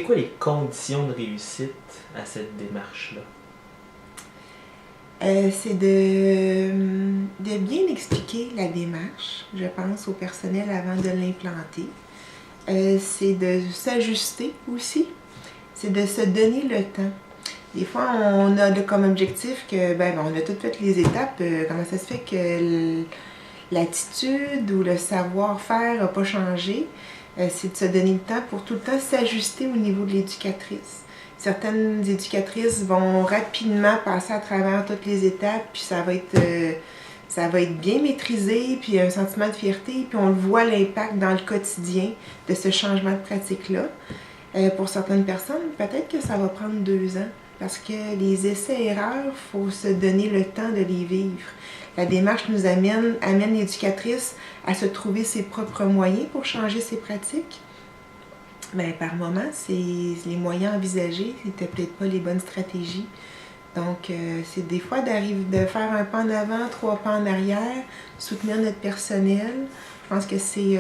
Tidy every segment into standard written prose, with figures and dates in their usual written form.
quoi les conditions de réussite à cette démarche-là? C'est de bien expliquer la démarche, je pense, au personnel avant de l'implanter. C'est de s'ajuster aussi, c'est de se donner le temps. Des fois, on a comme objectif que, on a toutes fait les étapes. Comment ça se fait que l'attitude ou le savoir-faire n'a pas changé? C'est de se donner le temps pour tout le temps s'ajuster au niveau de l'éducatrice. Certaines éducatrices vont rapidement passer à travers toutes les étapes, puis ça va être bien maîtrisé, puis un sentiment de fierté, puis on voit l'impact dans le quotidien de ce changement de pratique-là. Pour certaines personnes, peut-être que ça va prendre 2 ans, parce que les essais-erreurs, il faut se donner le temps de les vivre. La démarche nous amène l'éducatrice à se trouver ses propres moyens pour changer ses pratiques. Par moment, les moyens envisagés n'étaient peut-être pas les bonnes stratégies. Donc, c'est des fois de faire un pas en avant, 3 pas en arrière, soutenir notre personnel. Je pense que c'est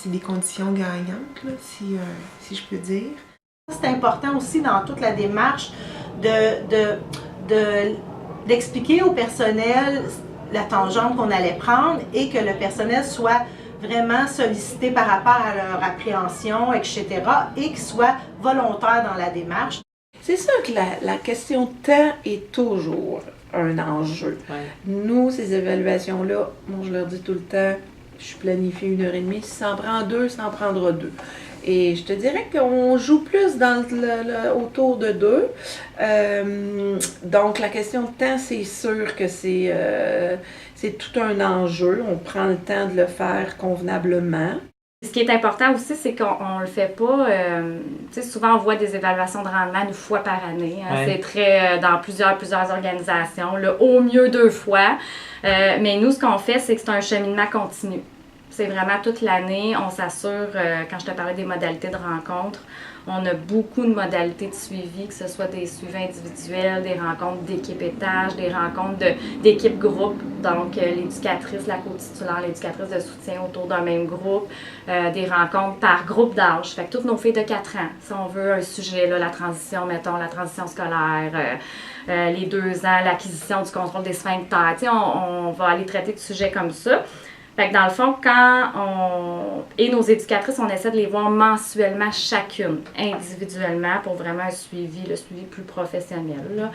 des conditions gagnantes, là, si je peux dire. C'est important aussi dans toute la démarche d'expliquer au personnel la tangente qu'on allait prendre et que le personnel soit vraiment sollicité par rapport à leur appréhension, etc., et qu'ils soient volontaires dans la démarche. C'est sûr que la question de temps est toujours un enjeu. Ouais. Nous, ces évaluations-là, je leur dis tout le temps, je planifie 1h30, si ça en prend 2, ça en prendra 2. Et je te dirais qu'on joue plus autour de 2. Donc, la question de temps, c'est sûr que c'est tout un enjeu. On prend le temps de le faire convenablement. Ce qui est important aussi, c'est qu'on le fait pas. Souvent, on voit des évaluations de rendement 1 fois par année. Hein. Ouais. C'est très dans plusieurs organisations, là, au mieux 2 fois. Mais nous, ce qu'on fait, c'est que c'est un cheminement continu. C'est vraiment toute l'année, on s'assure, quand je te parlais des modalités de rencontre, on a beaucoup de modalités de suivi, que ce soit des suivis individuels, des rencontres d'équipe étage, des rencontres d'équipe groupe, donc l'éducatrice, la co-titulaire, l'éducatrice de soutien autour d'un même groupe, des rencontres par groupe d'âge. Fait que toutes nos filles de 4 ans, si on veut un sujet, là, la transition scolaire, les 2 ans, l'acquisition du contrôle des sphincters, on va aller traiter de sujets comme ça. Fait que dans le fond, et nos éducatrices, on essaie de les voir mensuellement chacune, individuellement, pour vraiment le suivi plus professionnel, là.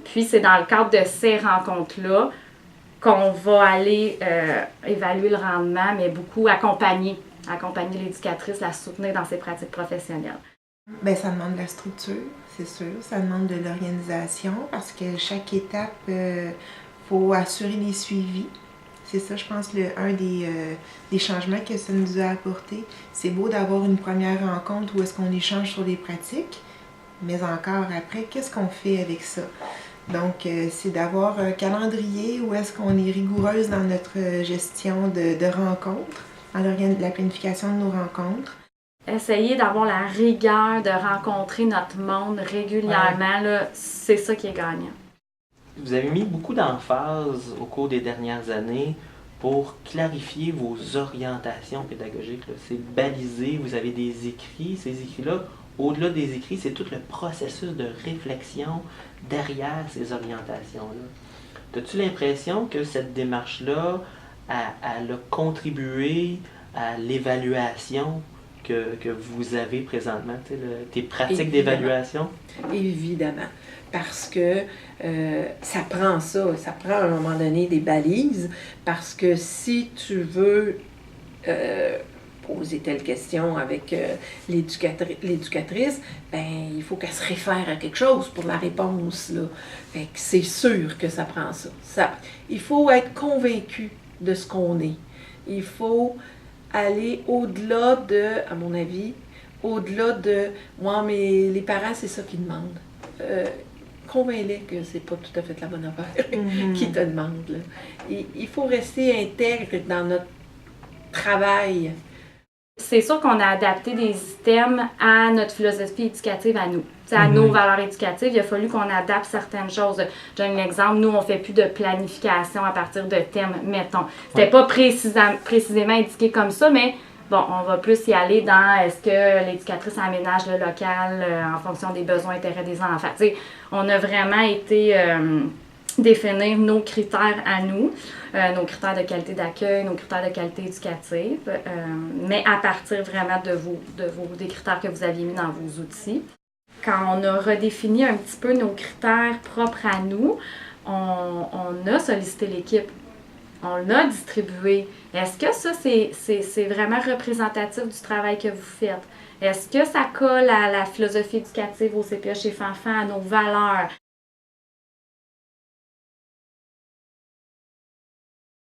Puis c'est dans le cadre de ces rencontres-là qu'on va aller évaluer le rendement, mais beaucoup accompagner l'éducatrice, la soutenir dans ses pratiques professionnelles. Ça demande de la structure, c'est sûr. Ça demande de l'organisation parce que chaque étape, faut assurer les suivis. C'est ça, je pense, un des changements que ça nous a apporté. C'est beau d'avoir une première rencontre où est-ce qu'on échange sur les pratiques, mais encore après, qu'est-ce qu'on fait avec ça? Donc, c'est d'avoir un calendrier où est-ce qu'on est rigoureuse dans notre gestion de rencontres, dans la planification de nos rencontres. Essayer d'avoir la rigueur de rencontrer notre monde régulièrement, là, c'est ça qui est gagnant. Vous avez mis beaucoup d'emphase au cours des dernières années pour clarifier vos orientations pédagogiques. Là. C'est balisé, vous avez des écrits. Ces écrits-là, au-delà des écrits, c'est tout le processus de réflexion derrière ces orientations-là. As-tu l'impression que cette démarche-là, elle a contribué à l'évaluation que vous avez présentement, tes pratiques d'évaluation? Évidemment. Parce que ça prend à un moment donné des balises, parce que si tu veux poser telle question avec l'éducatrice, il faut qu'elle se réfère à quelque chose pour la réponse, là. Fait que c'est sûr que ça prend ça. Il faut être convaincu de ce qu'on est. Il faut aller au-delà de, à mon avis, au-delà de « moi, mais les parents, c'est ça qu'ils demandent ». Convainc-les que c'est pas tout à fait la bonne affaire qu'ils te demandent. Là. Il faut rester intègre dans notre travail. C'est sûr qu'on a adapté des items à notre philosophie éducative à nous. À nos valeurs éducatives, il a fallu qu'on adapte certaines choses. Je donne un exemple, nous, on ne fait plus de planification à partir de thèmes, mettons. C'était pas précisément indiqué comme ça, mais Bon, on va plus y aller dans est-ce que l'éducatrice aménage le local en fonction des besoins et intérêts des enfants. Tu sais, on a vraiment été définir nos critères à nous, nos critères de qualité d'accueil, nos critères de qualité éducative, mais à partir vraiment des critères que vous aviez mis dans vos outils. Quand on a redéfini un petit peu nos critères propres à nous, on a sollicité l'équipe. On l'a distribué. Est-ce que ça, c'est vraiment représentatif du travail que vous faites? Est-ce que ça colle à la philosophie éducative au CPA chez Fanfan, à nos valeurs?